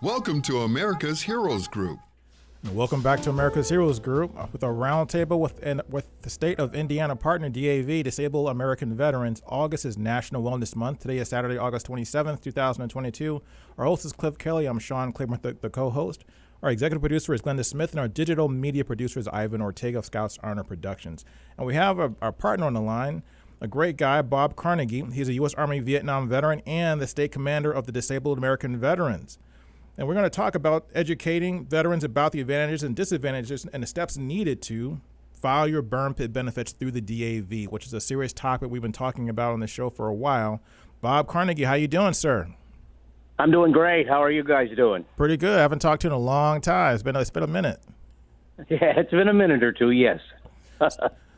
Welcome to America's Heroes Group. And welcome back to America's Heroes Group with a roundtable with the state of Indiana partner DAV, Disabled American Veterans. August is National Wellness Month. Today is Saturday, August 27th, 2022. Our host is Kelley. I'm Sean Claiborne, the co-host. Our executive producer is Glenda Smith, and our digital media producer is Ivan Ortega of Scouts Arnold Productions. And we have our partner on the line, a great guy, Bob Carnagey. He's a U.S. Army Vietnam veteran and the state commander of the Disabled American Veterans. And we're going to talk about educating veterans about the advantages and disadvantages and the steps needed to file your burn pit benefits through the DAV, which is a serious topic we've been talking about on the show for a while. Bob Carnagey, how you doing, sir? I'm doing great. How are you guys doing? Pretty good. I haven't talked to you in a long time. It's been a minute. Yeah, it's been a minute or two, yes.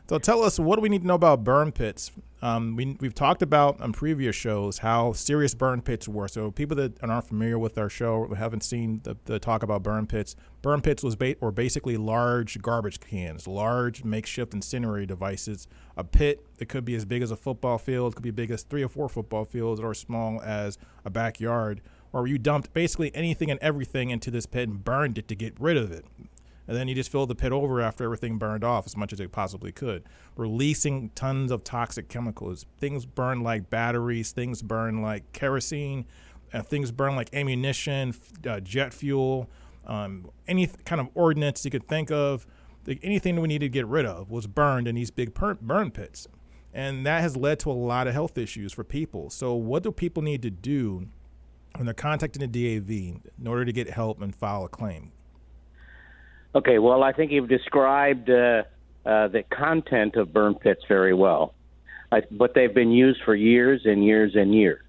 So tell us, what do we need to know about burn pits? We've talked about on previous shows how serious burn pits were. So people that aren't familiar with our show or haven't seen the talk about burn pits were basically large garbage cans, large makeshift incendiary devices. A pit that could be as big as a football field, could be big as 3 or 4 football fields, or as small as a backyard, where you dumped basically anything and everything into this pit and burned it to get rid of it. And then you just filled the pit over after everything burned off as much as it possibly could, releasing tons of toxic chemicals. Things burn like batteries, things burn like kerosene, things burn like ammunition, jet fuel, any kind of ordnance you could think of. Anything that we needed to get rid of was burned in these big burn pits. And that has led to a lot of health issues for people. So what do people need to do when they're contacting the DAV in order to get help and file a claim? Okay, well, I think you've described the content of burn pits very well. But they've been used for years and years and years.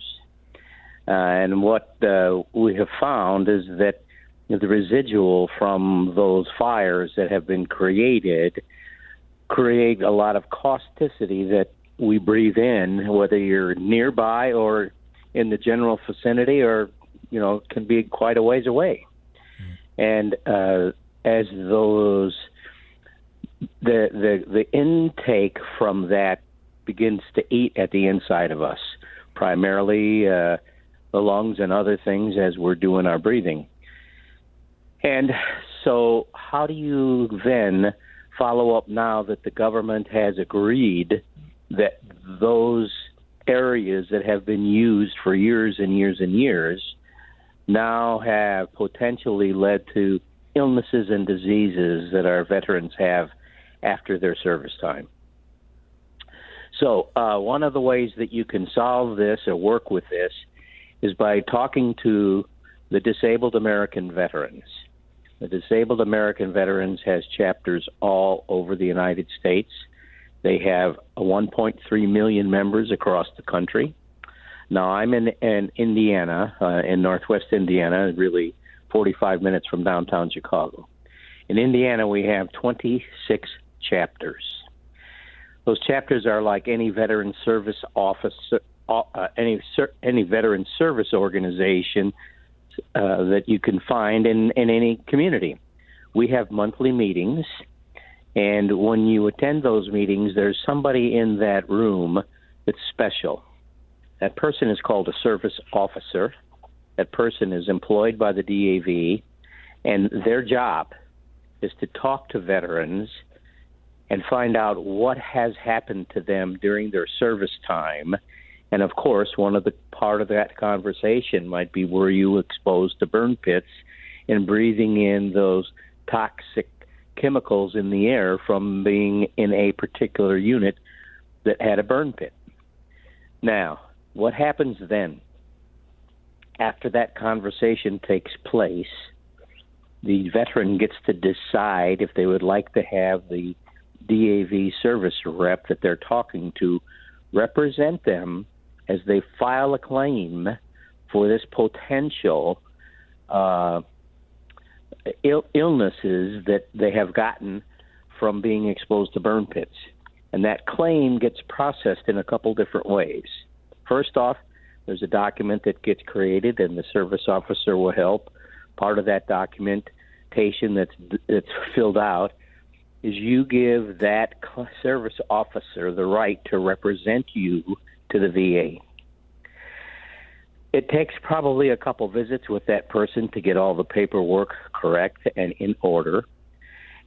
And what we have found is that the residual from those fires that have been create a lot of causticity that we breathe in, whether you're nearby or in the general vicinity, or, can be quite a ways away. And as those, the intake from that begins to eat at the inside of us, primarily the lungs and other things as we're doing our breathing. And so how do you then follow up now that the government has agreed that those areas that have been used for years and years and years now have potentially led to illnesses and diseases that our veterans have after their service time? So one of the ways that you can solve this or work with this is by talking to the Disabled American Veterans. The Disabled American Veterans has chapters all over the United States. They have 1.3 million members across the country. Now, I'm in Indiana, in northwest Indiana, really 45 minutes from downtown Chicago. In Indiana, we have 26 chapters. Those chapters are like any veteran service officer, any veteran service organization that you can find in any community. We have monthly meetings, and when you attend those meetings, there's somebody in that room that's special. That person is called a service officer. That person is employed by the DAV, and their job is to talk to veterans and find out what has happened to them during their service time. And of course, part of that conversation might be, were you exposed to burn pits and breathing in those toxic chemicals in the air from being in a particular unit that had a burn pit? Now, what happens then? After that conversation takes place, the veteran gets to decide if they would like to have the DAV service rep that they're talking to represent them as they file a claim for this potential illnesses that they have gotten from being exposed to burn pits. And that claim gets processed in a couple different ways. First off, there's a document that gets created, and the service officer will help. Part of that documentation that's filled out is you give that service officer the right to represent you to the VA. It takes probably a couple visits with that person to get all the paperwork correct and in order.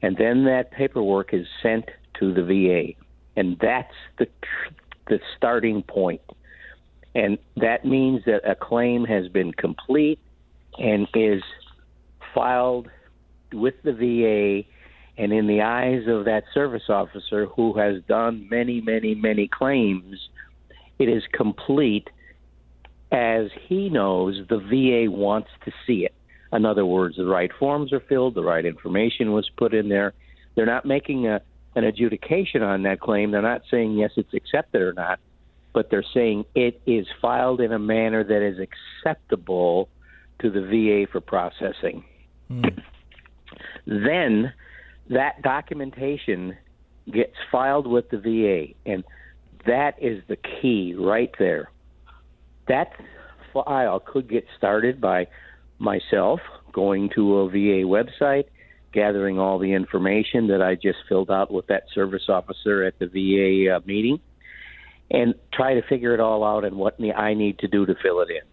And then that paperwork is sent to the VA. And that's the starting point. And that means that a claim has been complete and is filed with the VA. And in the eyes of that service officer who has done many, many, many claims, it is complete as he knows the VA wants to see it. In other words, the right forms are filled, the right information was put in there. They're not making an adjudication on that claim. They're not saying, yes, it's accepted or not, but they're saying it is filed in a manner that is acceptable to the VA for processing. Then that documentation gets filed with the VA, and that is the key right there. That file could get started by myself going to a VA website, gathering all the information that I just filled out with that service officer at the VA meeting, and try to figure it all out and what I need to do to fill it in.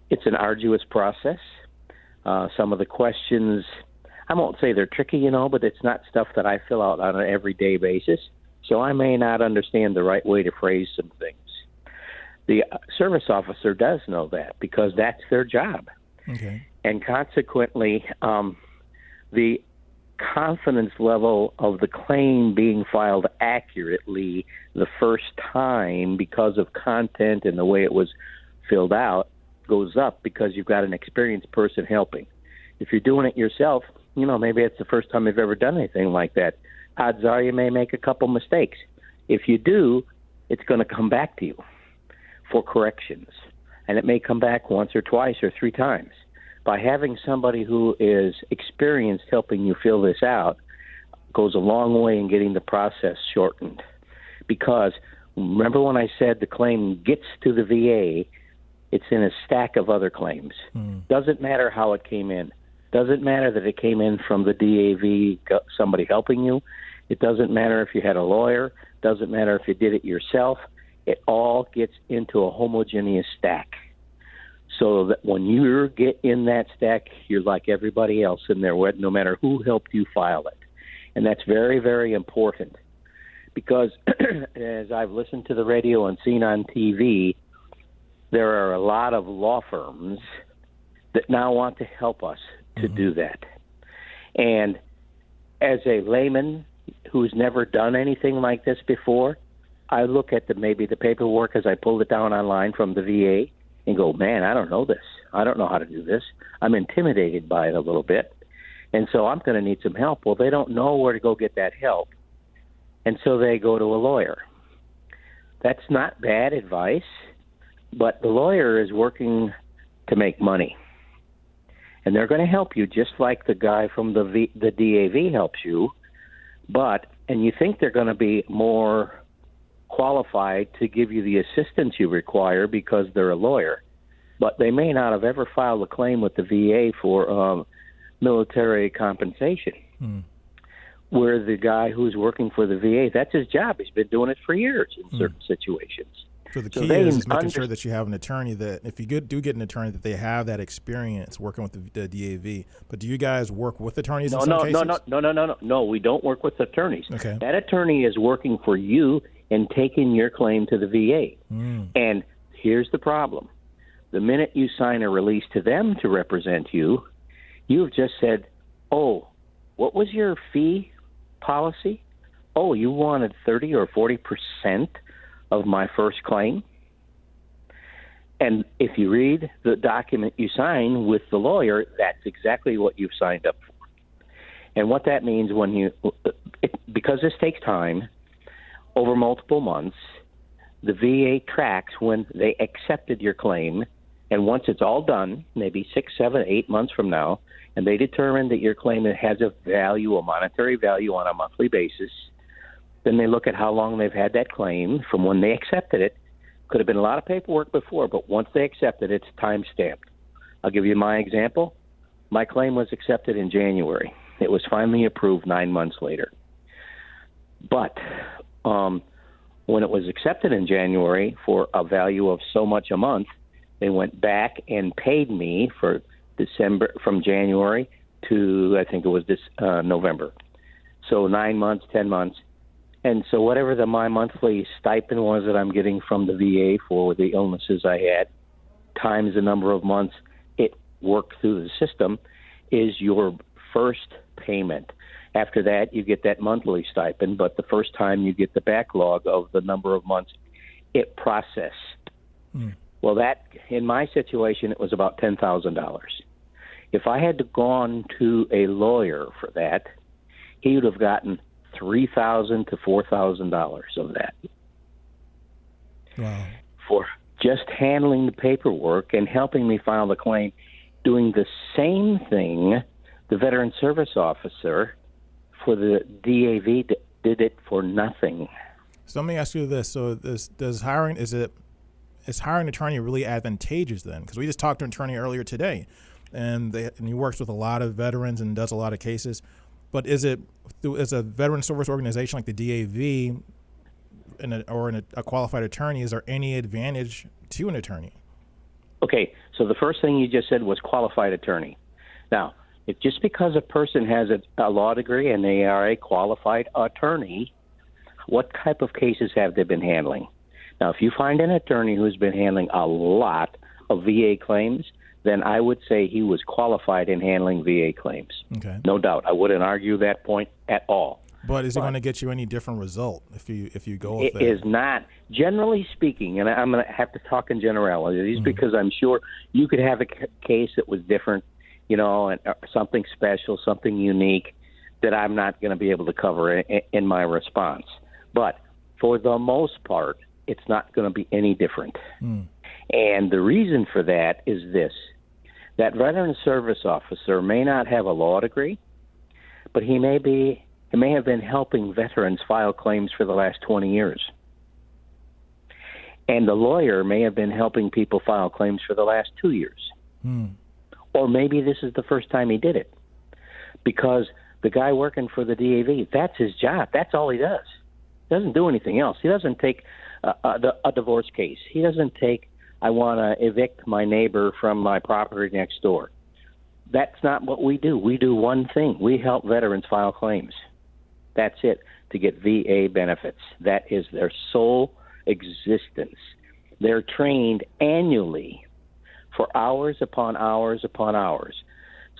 It's an arduous process. Some of the questions, I won't say they're tricky, but it's not stuff that I fill out on an everyday basis, so I may not understand the right way to phrase some things. The service officer does know that because that's their job. Okay. And consequently, the confidence level of the claim being filed accurately the first time because of content and the way it was filled out goes up because you've got an experienced person helping. If you're doing it yourself, maybe it's the first time you've ever done anything like that. Odds are you may make a couple mistakes. If you do, it's going to come back to you for corrections, and it may come back once or twice or three times. By having somebody who is experienced helping you fill this out goes a long way in getting the process shortened. Because remember when I said the claim gets to the VA, it's in a stack of other claims. Doesn't matter how it came in. Doesn't matter that it came in from the DAV, somebody helping you. It doesn't matter if you had a lawyer. Doesn't matter if you did it yourself. It all gets into a homogeneous stack. So that when you get in that stack, you're like everybody else in there, no matter who helped you file it. And that's very, very important. Because as I've listened to the radio and seen on TV, there are a lot of law firms that now want to help us to do that. And as a layman who's never done anything like this before, I look at maybe the paperwork as I pulled it down online from the VA and go, man, I don't know this. I don't know how to do this. I'm intimidated by it a little bit. And so I'm going to need some help. Well, they don't know where to go get that help. And so they go to a lawyer. That's not bad advice, but the lawyer is working to make money. And they're going to help you just like the guy from the DAV helps you. And you think they're going to be more qualified to give you the assistance you require because they're a lawyer. But they may not have ever filed a claim with the VA for military compensation. Where the guy who's working for the VA, that's his job. He's been doing it for years in certain situations. So the key is making sure that you have an attorney that, if you do get an attorney, that they have that experience working with the DAV. But do you guys work with attorneys in some cases? No, we don't work with attorneys. Okay. That attorney is working for you and taking your claim to the VA. And here's the problem. The minute you sign a release to them to represent you, you've just said, oh, what was your fee policy? Oh, you wanted 30 or 40% of my first claim? And if you read the document you sign with the lawyer, that's exactly what you've signed up for. And what that means because this takes time, over multiple months, the VA tracks when they accepted your claim, and once it's all done, maybe 6, 7, 8 months from now, and they determine that your claim has a value, a monetary value on a monthly basis, then they look at how long they've had that claim from when they accepted it. Could have been a lot of paperwork before, but once they accepted it, it's time-stamped. I'll give you my example. My claim was accepted in January. It was finally approved 9 months later. But when it was accepted in January for a value of so much a month, They went back and paid me for December, from January to, I think it was this November. So 9 months, 10 months. And so whatever my monthly stipend was that I'm getting from the VA for the illnesses I had, times the number of months it worked through the system, is your first payment. After that, you get that monthly stipend, but the first time you get the backlog of the number of months it processed. Well, that, in my situation, it was about $10,000. If I had gone to a lawyer for that, he would have gotten $3,000 to $4,000 of that. Wow. For just handling the paperwork and helping me file the claim, doing the same thing the Veteran Service Officer for the DAV did it for nothing. So let me ask you this: so is hiring an attorney really advantageous then? Because we just talked to an attorney earlier today, and he works with a lot of veterans and does a lot of cases. But is a veteran service organization like the DAV or a qualified attorney, is there any advantage to an attorney? Okay, so the first thing you just said was qualified attorney. Now, if just because a person has a law degree and they are a qualified attorney, what type of cases have they been handling? Now, if you find an attorney who's been handling a lot of VA claims, then I would say he was qualified in handling VA claims. Okay. No doubt. I wouldn't argue that point at all. But is it going to get you any different result if you go with it? It is not. Generally speaking, and I'm going to have to talk in generalities because I'm sure you could have a case that was different, and something special, something unique that I'm not going to be able to cover in my response. But for the most part, it's not going to be any different. And the reason for that is this. That Veteran Service Officer may not have a law degree, but he may have been helping veterans file claims for the last 20 years. And the lawyer may have been helping people file claims for the last 2 years. Or maybe this is the first time he did it. Because the guy working for the DAV, that's his job. That's all he does. He doesn't do anything else. He doesn't take a divorce case. He doesn't take, I want to evict my neighbor from my property next door. That's not what we do. We do one thing. We help veterans file claims. That's it, to get VA benefits. That is their sole existence. They're trained annually for hours upon hours upon hours.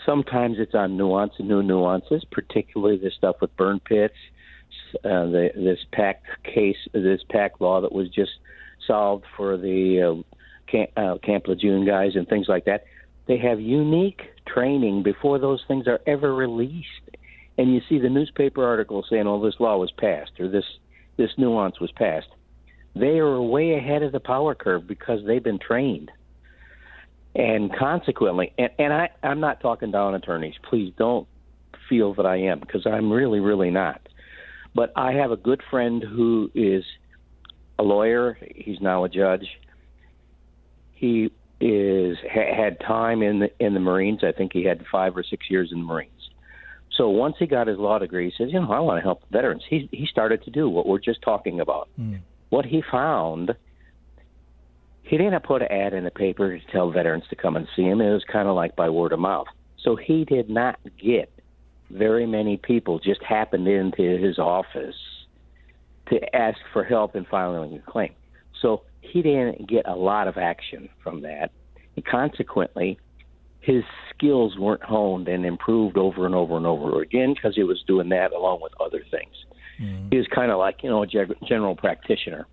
Sometimes it's on new nuances, particularly the stuff with burn pits, this PAC case, this PAC law that was just solved for the Camp Lejeune guys and things like that. They have unique training before those things are ever released. And you see the newspaper article saying, oh, this law was passed or this nuance was passed. They are way ahead of the power curve because they've been trained. And consequently, and I'm not talking down attorneys. Please don't feel that I am, because I'm really, really not. But I have a good friend who is a lawyer. He's now a judge. He had time in the Marines. I think he had 5 or 6 years in the Marines. So once he got his law degree, he says, I want to help veterans. He started to do what we're just talking about. What he found, he didn't put an ad in the paper to tell veterans to come and see him. It was kind of like by word of mouth. So he did not get very many people just happened into his office to ask for help in filing a claim. So he didn't get a lot of action from that. And consequently, his skills weren't honed and improved over and over and over again because he was doing that along with other things. He was kind of like, a general practitioner.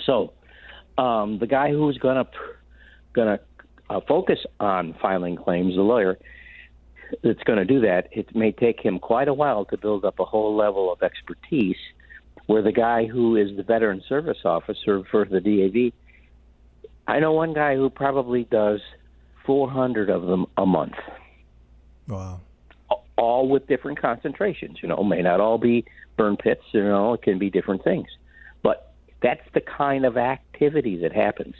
So the guy who was going to focus on filing claims, the lawyer that's going to do that, it may take him quite a while to build up a whole level of expertise, where the guy who is the Veteran Service Officer for the DAV, I know one guy who probably does 400 of them a month. Wow. All with different concentrations, may not all be burn pits, it can be different things. But that's the kind of activity that happens.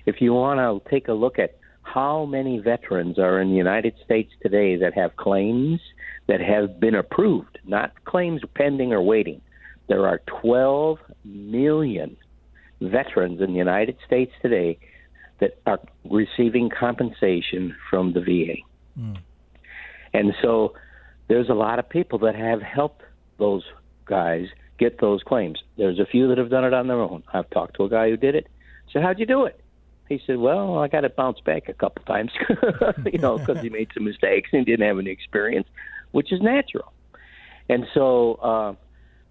If you want to take a look at how many veterans are in the United States today that have claims that have been approved, not claims pending or waiting. There are 12 million veterans in the United States today that are receiving compensation from the VA. And so there's a lot of people that have helped those guys get those claims. There's a few that have done it on their own. I've talked to a guy who did it. I said, how'd you do it? He said, well, I got it bounced back a couple times, because he made some mistakes and didn't have any experience, which is natural. And so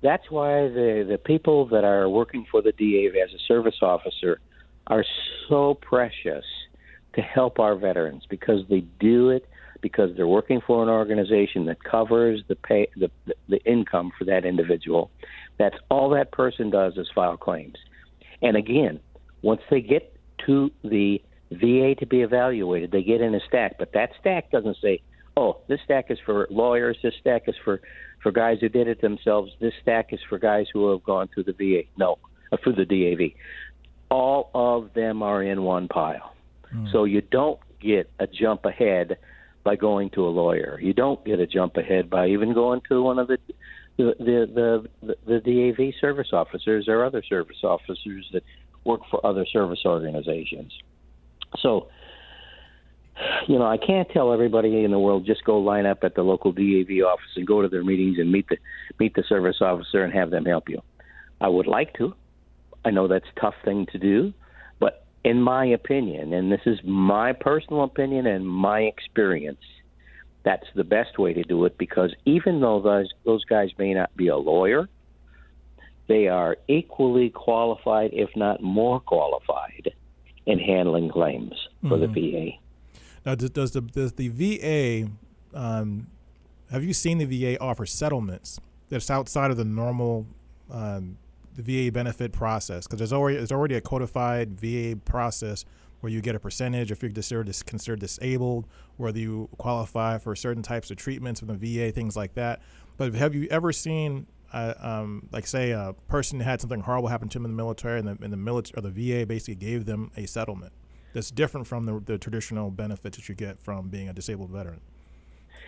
that's why the people that are working for the DAV as a service officer are so precious to help our veterans, because they do it because they're working for an organization that covers the income for that individual. That's all that person does is file claims. And again, once they get to the VA to be evaluated, they get in a stack. But that stack doesn't say, oh, this stack is for lawyers, this stack is for guys who did it themselves, this stack is for guys who have gone through the VA. No, through the DAV. All of them are in one pile. So you don't get a jump ahead by going to a lawyer. You don't get a jump ahead by even going to one of the DAV service officers or other service officers that work for other service organizations. So, I can't tell everybody in the world just go line up at the local DAV office and go to their meetings and meet the service officer and have them help you. I would like to. I know that's a tough thing to do, but in my opinion, and this is my personal opinion and my experience, that's the best way to do it, because even though those guys may not be a lawyer, they are equally qualified, if not more qualified, in handling claims for the VA. Now, does the VA, have you seen the VA offer settlements that's outside of the normal the VA benefit process? Because there's already a codified VA process where you get a percentage if you're considered disabled, whether you qualify for certain types of treatments from the VA, things like that. But have you ever seen, like, say, a person had something horrible happen to them in the military, and the military or the VA basically gave them a settlement that's different from the traditional benefits that you get from being a disabled veteran?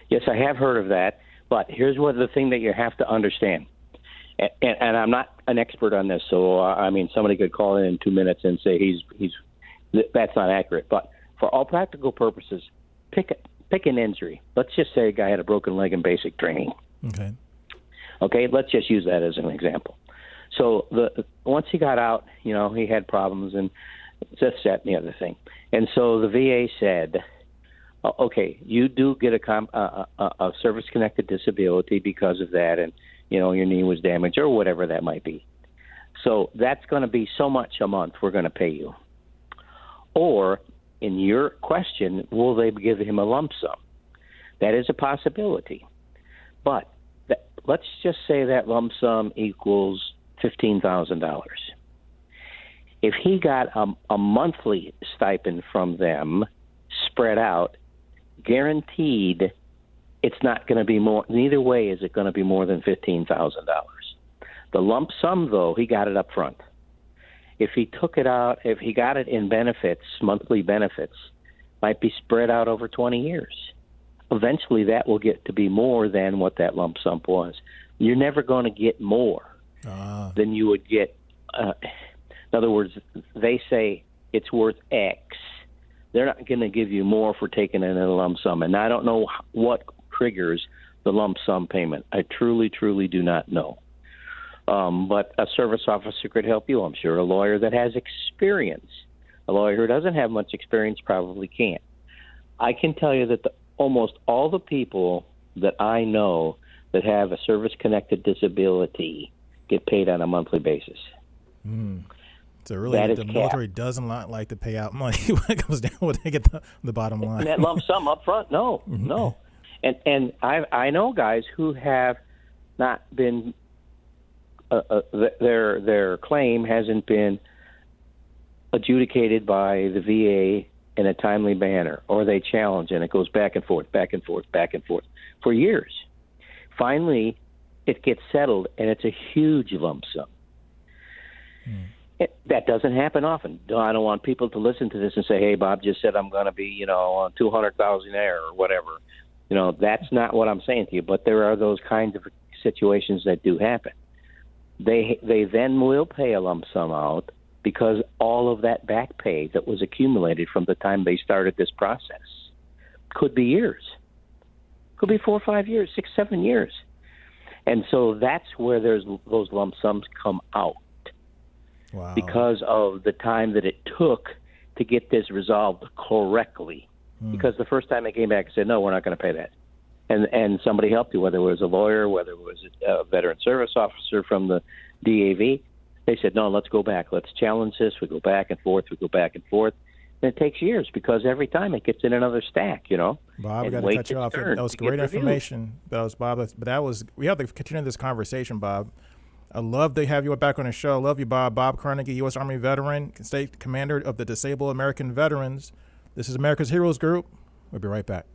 Yes, I have heard of that. But here's the thing that you have to understand. And I'm not an expert on this, so somebody could call in 2 minutes and say that's not accurate. But for all practical purposes, pick an injury. Let's just say a guy had a broken leg in basic training. Okay, let's just use that as an example. So once he got out, he had problems and this, that, and the other thing. And so the VA said, okay, you do get a service-connected disability because of that, and your knee was damaged or whatever that might be. So that's going to be so much a month we're going to pay you. Or, in your question, will they give him a lump sum? That is a possibility. But let's just say that lump sum equals $15,000. If he got a monthly stipend from them spread out, guaranteed it's not going to be more. Neither way is it going to be more than $15,000. The lump sum, though, he got it up front. If he took it out, if he got it in benefits, monthly benefits, might be spread out over 20 years. Eventually, that will get to be more than what that lump sum was. You're never going to get more than you would get. In other words, they say it's worth X. They're not going to give you more for taking it in a lump sum. And I don't know what triggers the lump sum payment. I truly, truly do not know. But a service officer could help you, I'm sure. A lawyer that has experience. A lawyer who doesn't have much experience probably can't. I can tell you that almost all the people that I know that have a service-connected disability get paid on a monthly basis. So really, the military doesn't like to pay out money when it comes down when they get the bottom line. And that lump sum up front, no. And I know guys who have not been their claim hasn't been adjudicated by the VA in a timely manner, or they challenge, and it goes back and forth for years. Finally, it gets settled, and it's a huge lump sum. That doesn't happen often. I don't want people to listen to this and say, hey, Bob just said I'm going to be, on $200,000 there or whatever. That's not what I'm saying to you, but there are those kinds of situations that do happen. They then will pay a lump sum out because all of that back pay that was accumulated from the time they started this process could be years, could be 4 or 5 years, 6, 7 years. And so that's where those lump sums come out. Wow. Because of the time that it took to get this resolved correctly. Because the first time they came back and said, no, we're not going to pay that. And somebody helped you, whether it was a lawyer, whether it was a veteran service officer from the DAV. They said, no, let's go back. Let's challenge this. We go back and forth. We go back and forth. And it takes years because every time it gets in another stack, you know. Bob, I got to cut you off. That was great information. That was Bob. But we have to continue this conversation, Bob. I love to have you back on the show. I love you, Bob. Bob Carnagey, U.S. Army veteran, state commander of the Disabled American Veterans. This is America's Heroes Group. We'll be right back.